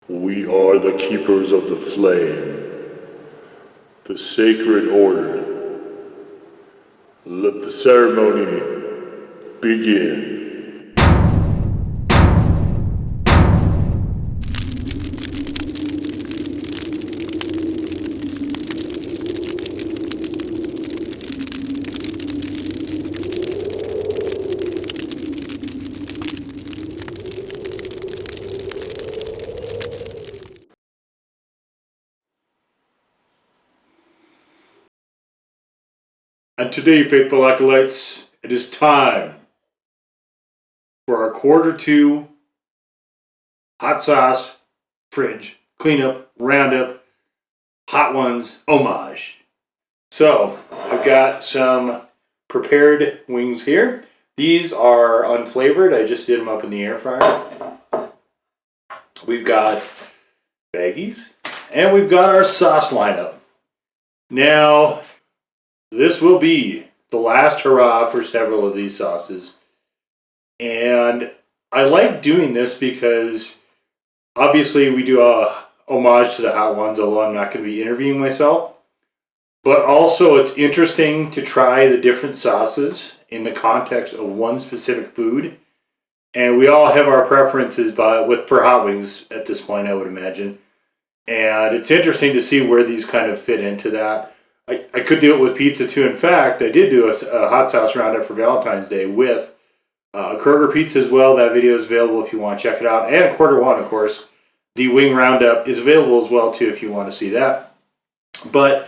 We are the keepers of the flame, the sacred order. Let the ceremony begin. And today, faithful acolytes, it is time for our Q2 hot sauce, fridge, cleanup, roundup, hot ones, homage. So, I've got some prepared wings here. These are unflavored. I just did them up in the air fryer. We've got baggies, and we've got our sauce lineup. Now, this will be the last hurrah for several of these sauces. And I like doing this because obviously we do a homage to the hot ones, although I'm not going to be interviewing myself. But also it's interesting to try the different sauces in the context of one specific food. And we all have our preferences for hot wings at this point, I would imagine. And it's interesting to see where these kind of fit into that. I could do it with pizza too. In fact, I did do a hot sauce roundup for Valentine's Day with a Kroger pizza as well. That video is available if you want to check it out. And Q1, of course, the wing roundup is available as well too if you want to see that. But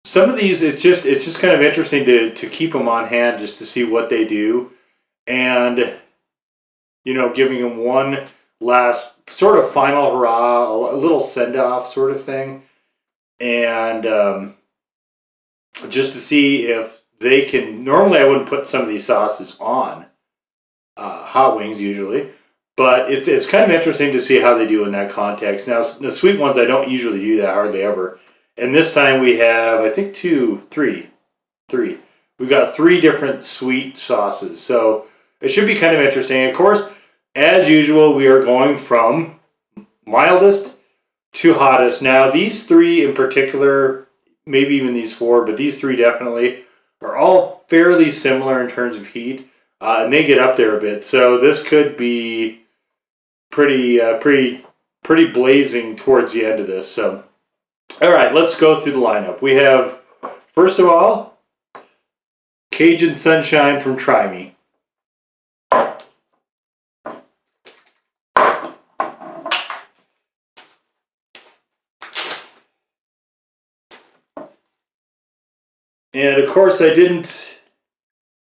some of these, it's just kind of interesting to keep them on hand just to see what they do, and giving them one last sort of final hurrah, a little send off sort of thing, and just to see if they can. Normally I wouldn't put some of these sauces on hot wings usually, but it's kind of interesting to see how they do in that context. Now the sweet ones, I don't usually do that, hardly ever. And this time we have, I think three. We've got 3 different sweet sauces. So it should be kind of interesting. Of course, as usual, we are going from mildest to hottest. Now these 3 in particular, maybe even these 4, but these 3 definitely are all fairly similar in terms of heat, and they get up there a bit. So this could be pretty blazing towards the end of this. So, all right, let's go through the lineup. We have, first of all, Cajun Sunshine from TryMe. And of course, I didn't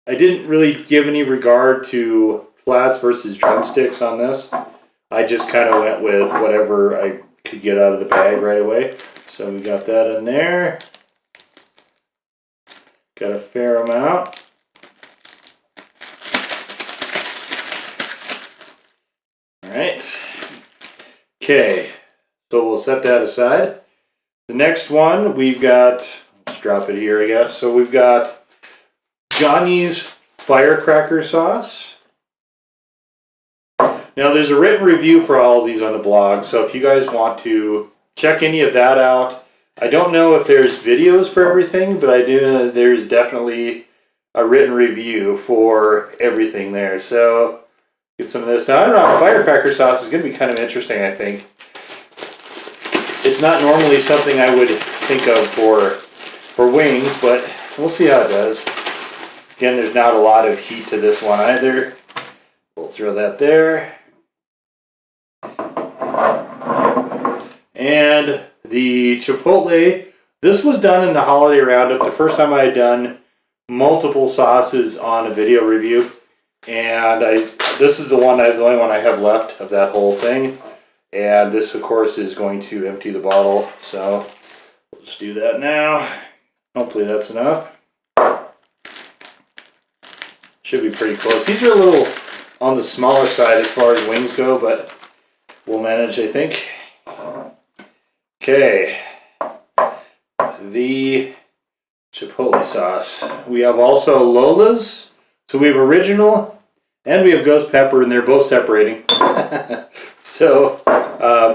really give any regard to flats versus drumsticks on this. I just kind of went with whatever I could get out of the bag right away. So we got that in there. Got a fair amount. All right. Okay, so we'll set that aside. The next one we've got. Drop it here, I guess. So we've got Johnny's Firecracker sauce. Now there's a written review for all of these on the blog, so if you guys want to check any of that out. I don't know if there's videos for everything, but I do know there's definitely a written review for everything there. So get some of this. Now I don't know, Firecracker sauce is going to be kind of interesting, I think. It's not normally something I would think of for wings, but we'll see how it does. Again, there's not a lot of heat to this one either. We'll throw that there. And the Chipotle, this was done in the holiday roundup, the first time I had done multiple sauces on a video review. And this is the only one I have left of that whole thing. And this, of course, is going to empty the bottle. So we'll just do that now. Hopefully that's enough. Should be pretty close. These are a little on the smaller side as far as wings go, but we'll manage, I think. Okay. The Chipotle sauce. We have also Lola's. So we have original And we have ghost pepper, and they're both separating. So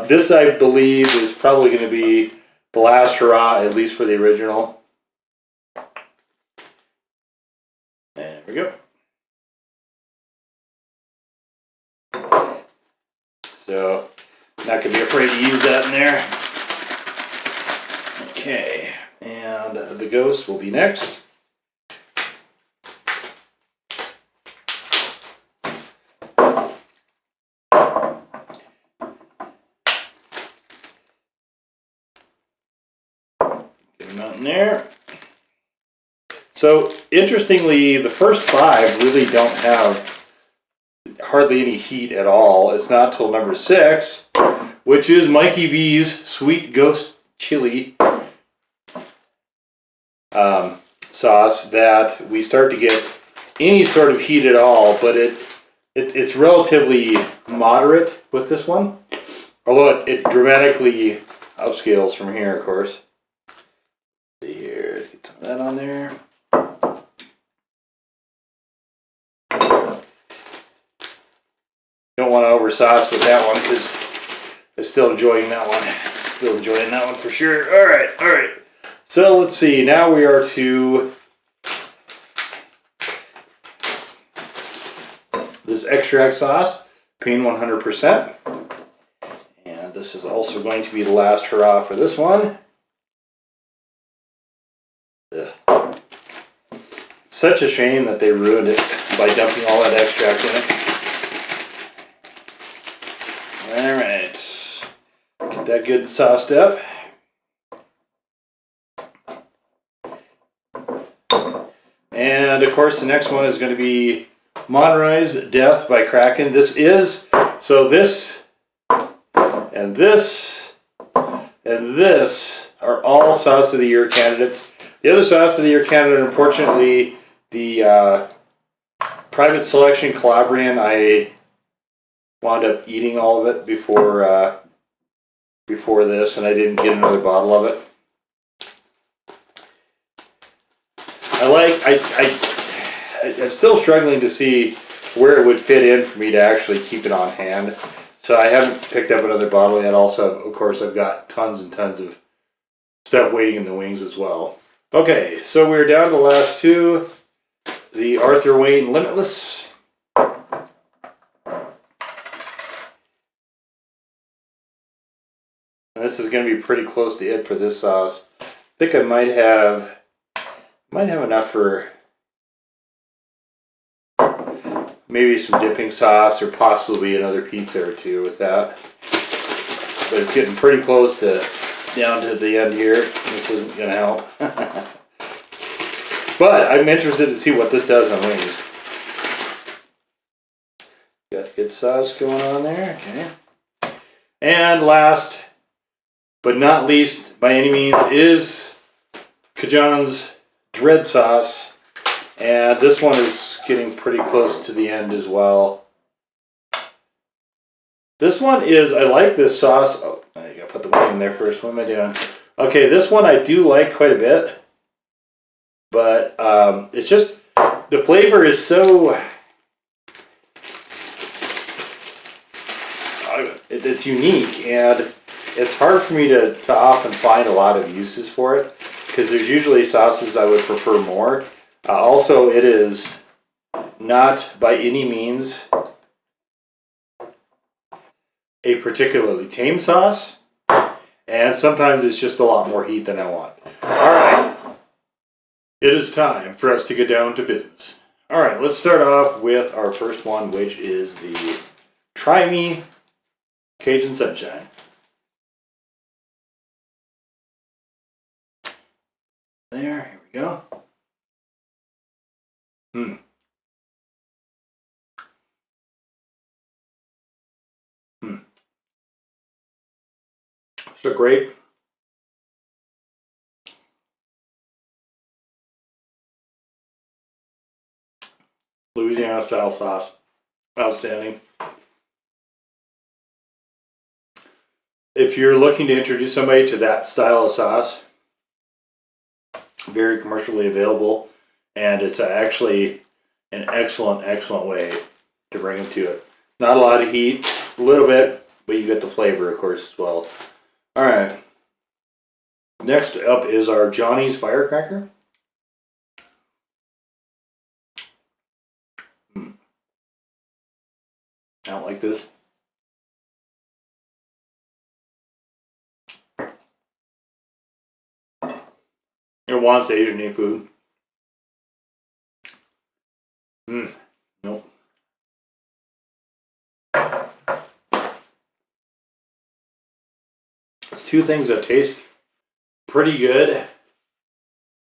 this, I believe, is probably going to be the last hurrah, at least for the original. There we go. So, not going to be afraid to use that in there. Okay, and the ghost will be next. Get them out in there. So, interestingly, the first 5 really don't have hardly any heat at all. It's not till number 6, which is Mikey V's Sweet Ghost Chili sauce, that we start to get any sort of heat at all, but it's relatively moderate with this one, although it dramatically upscales from here, of course. Let's see here, get some of that on there. Don't want to over sauce with that one because I'm still enjoying that one. Still enjoying that one for sure. All right. So let's see. Now we are to this extract sauce, Peen 100%. And this is also going to be the last hurrah for this one. Ugh. Such a shame that they ruined it by dumping all that extract in it. Alright, get that good sauced up. And of course the next one is going to be Monroy's Death by Kraken. This is, so this and this and this are all Sauce of the Year candidates. The other Sauce of the Year candidate, unfortunately, the Private Selection Calabrian, I wound up eating all of it before this, and I didn't get another bottle of it. I'm still struggling to see where it would fit in for me to actually keep it on hand. So I haven't picked up another bottle yet. Also, of course, I've got tons and tons of stuff waiting in the wings as well. Okay, so we're down to the last 2. The Arthur Wayne Limitless. And this is going to be pretty close to it for this sauce. I think I might have enough for maybe some dipping sauce or possibly another pizza or 2 with that. But it's getting pretty close to down to the end here. This isn't going to help. But I'm interested to see what this does on wings. Got good sauce going on there. Okay. And last but not least by any means is CaJohn's Dread Sauce. And this one is getting pretty close to the end as well. This one is, I like this sauce. Oh, I gotta put the wing in there first. What am I doing? Okay, this one I do like quite a bit. But it's just, the flavor is so, it's unique, and it's hard for me to often find a lot of uses for it, because there's usually sauces I would prefer more. Also, it is not by any means a particularly tame sauce, and sometimes it's just a lot more heat than I want. Alright, it is time for us to get down to business. Alright, let's start off with our first one, which is the TryMe Cajun Sunshine. There, here we go. So great. Louisiana style sauce. Outstanding. If you're looking to introduce somebody to that style of sauce, very commercially available, and it's actually an excellent way to bring them to it. Not a lot of heat, a little bit, but you get the flavor, of course, as well. All right. Next up is our Johnny's Firecracker. I don't like this. It wants Asian food. Nope. It's two things that taste pretty good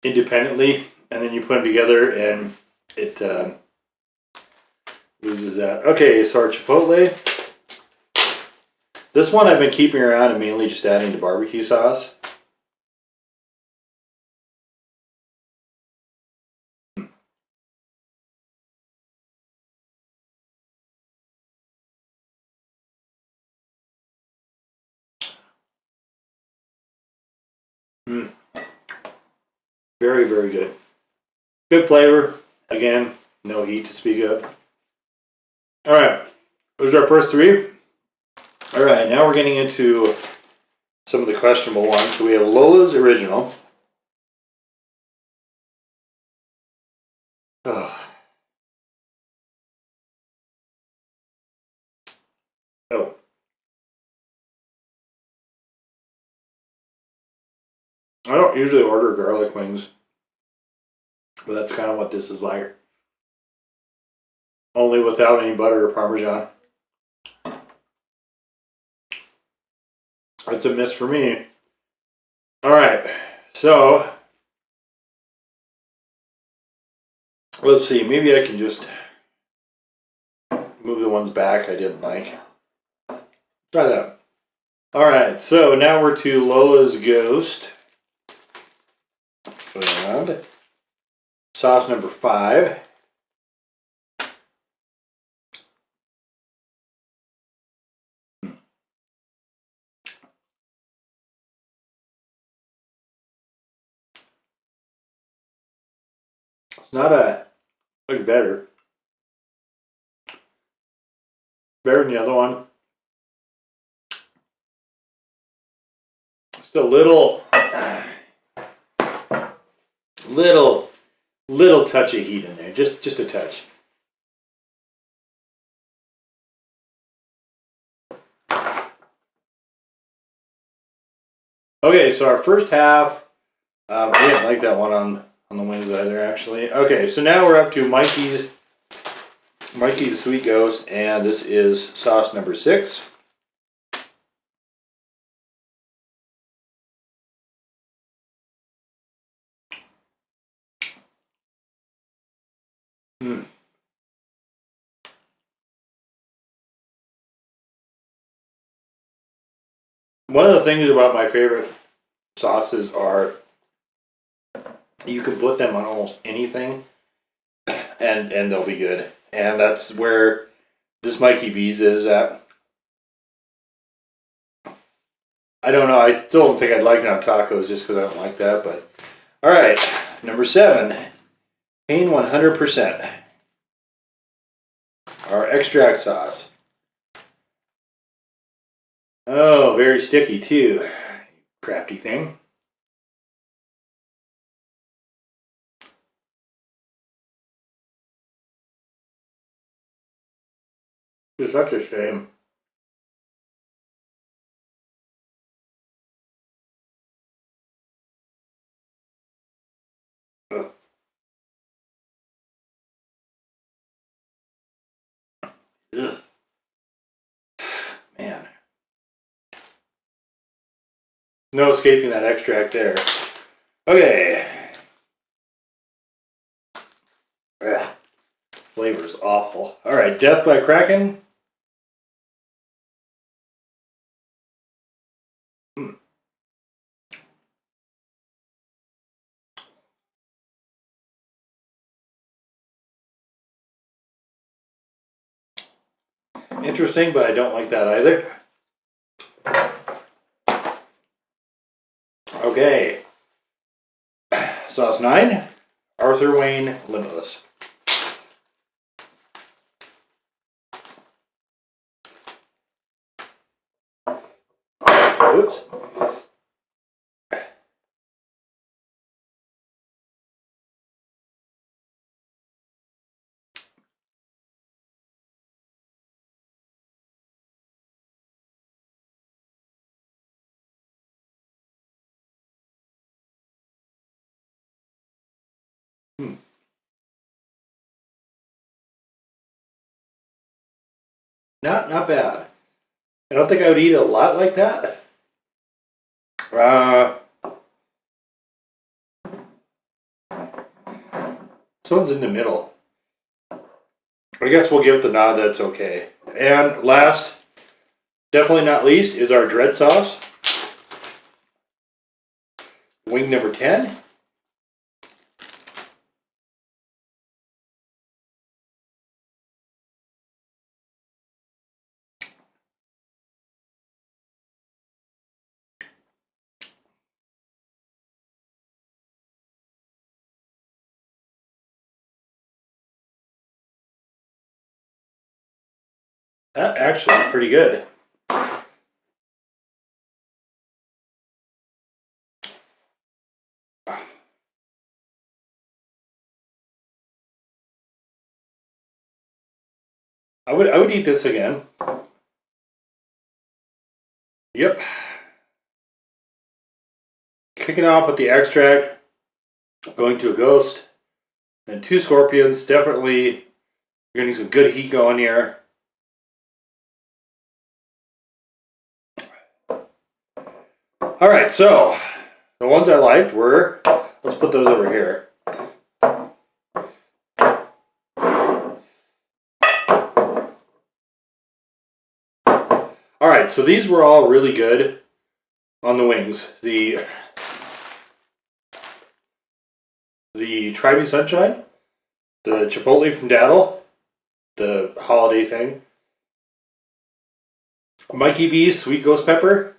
independently, and then you put them together and it loses that. Okay, so our Chipotle. This one I've been keeping around and mainly just adding to barbecue sauce. Very, very good. Good flavor. Again, no heat to speak of. All right, those are our first three. All right, now we're getting into some of the questionable ones. So we have Lola's Original. Oh. Oh. I don't usually order garlic wings, but that's kind of what this is like. Only without any butter or Parmesan. That's a miss for me. All right, so let's see. Maybe I can just move the ones back I didn't like. Try that. All right, so now we're to Lola's Ghost. And sauce number 5. It's not much better. Better than the other one. Just a little touch of heat in there, just a touch. Okay, so our first half, I didn't like that one on the wings either, actually. Okay, so now we're up to Mikey's Sweet Ghost, and this is sauce number 6. One of the things about my favorite sauces are you can put them on almost anything and they'll be good. And that's where this Mikey B's is at. I don't know. I still don't think I'd like it on tacos just because I don't like that. But all right, number 7, Pain 100%. Our extract sauce. Oh, very sticky too. Crafty thing. It's such a shame. Ugh. Ugh. Man. No escaping that extract there. Okay. Ugh. Flavor's awful. All right, Death by Kraken. Interesting, but I don't like that either. Okay. Sauce 9, Arthur Wayne Limitless. Oops. Not bad. I don't think I would eat a lot like that. This one's in the middle. I guess we'll give it the nod that it's okay. And last, definitely not least, is our dread sauce. Wing number 10. That actually is pretty good. I would eat this again. Yep. Kicking off with the extract, going to a ghost, and 2 scorpions. Definitely getting some good heat going here. All right, so the ones I liked were, let's put those over here. All right, so these were all really good on the wings. The TryMe Sunshine, the Chipotle from Dat'l, the holiday thing, Mikey B's Sweet Ghost Pepper,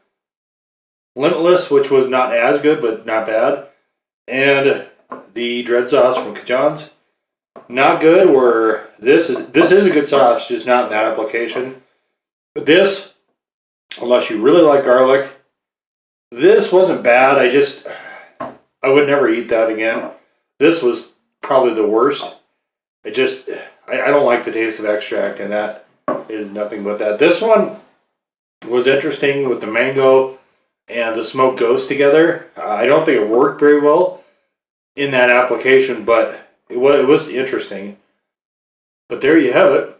Limitless, which was not as good but not bad, and the dread sauce from CaJohn's. Not good. Were this is a good sauce, just not in that application. But this, unless you really like garlic, this wasn't bad. I would never eat that again. This was probably the worst. I don't like the taste of extract, and that is nothing but that. This one was interesting with the mango and the smoked ghost together. I don't think it worked very well in that application, but it was interesting. But there you have it.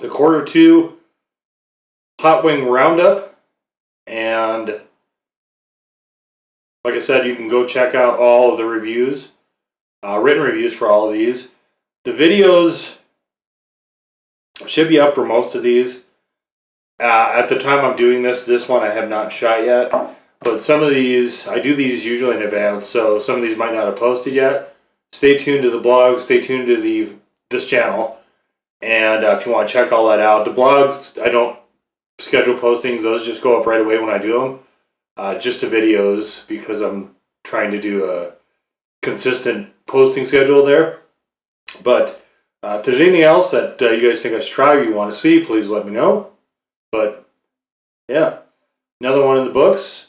The Q2 Hot Wing Roundup. And like I said, you can go check out all of the reviews, written reviews for all of these. The videos should be up for most of these. At the time I'm doing this one I have not shot yet. But some of these, I do these usually in advance, so some of these might not have posted yet. Stay tuned to the blog, stay tuned to this channel. And if you want to check all that out. The blogs, I don't schedule postings, those just go up right away when I do them. Just the videos, because I'm trying to do a consistent posting schedule there. But if there's anything else that you guys think I should try or you want to see, please let me know. But yeah, another one in the books.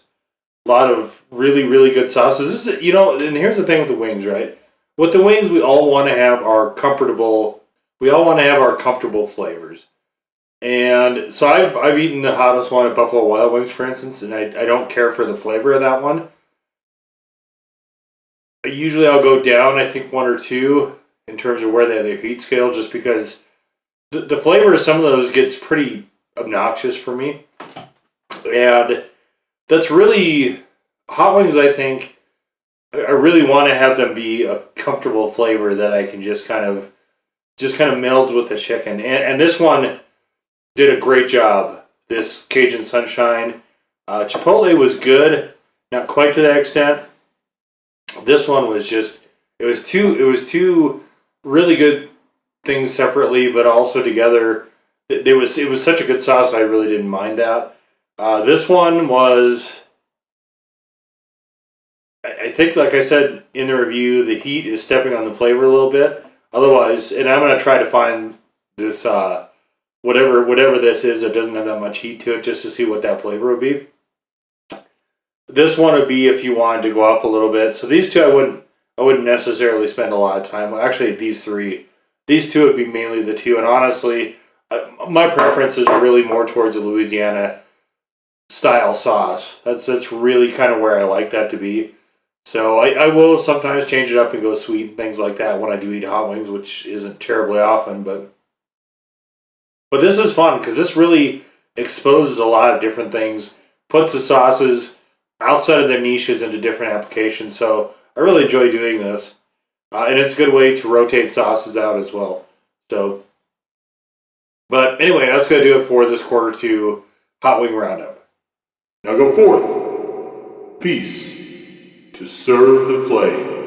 A lot of really, really good sauces. This is, and here's the thing with the wings, right? With the wings, we all want to have our comfortable. We all want to have our comfortable flavors. And so I've eaten the hottest one at Buffalo Wild Wings, for instance, and I don't care for the flavor of that one. Usually I'll go down, I think, 1 or 2 in terms of where they have their heat scale, just because the flavor of some of those gets pretty obnoxious for me. And that's really, hot wings, I think, I really want to have them be a comfortable flavor that I can just kind of melds with the chicken. And this one did a great job. This Cajun Sunshine. Chipotle was good, not quite to that extent. This one was just, it was two really good things separately, but also together. It was such a good sauce, I really didn't mind that. This one was, I think, like I said in the review, the heat is stepping on the flavor a little bit. Otherwise, and I'm going to try to find this, whatever this is that doesn't have that much heat to it, just to see what that flavor would be. This one would be if you wanted to go up a little bit. So these two I wouldn't necessarily spend a lot of time. Well, actually, these two would be mainly the two. And honestly, my preference is really more towards a Louisiana style sauce. That's really kind of where I like that to be. So I will sometimes change it up and go sweet and things like that when I do eat hot wings, which isn't terribly often. But this is fun because this really exposes a lot of different things, puts the sauces outside of their niches into different applications. So I really enjoy doing this. And it's a good way to rotate sauces out as well. So, but anyway, that's going to do it for this quarter two hot wing roundup. Now go forth. Peace to serve the flame.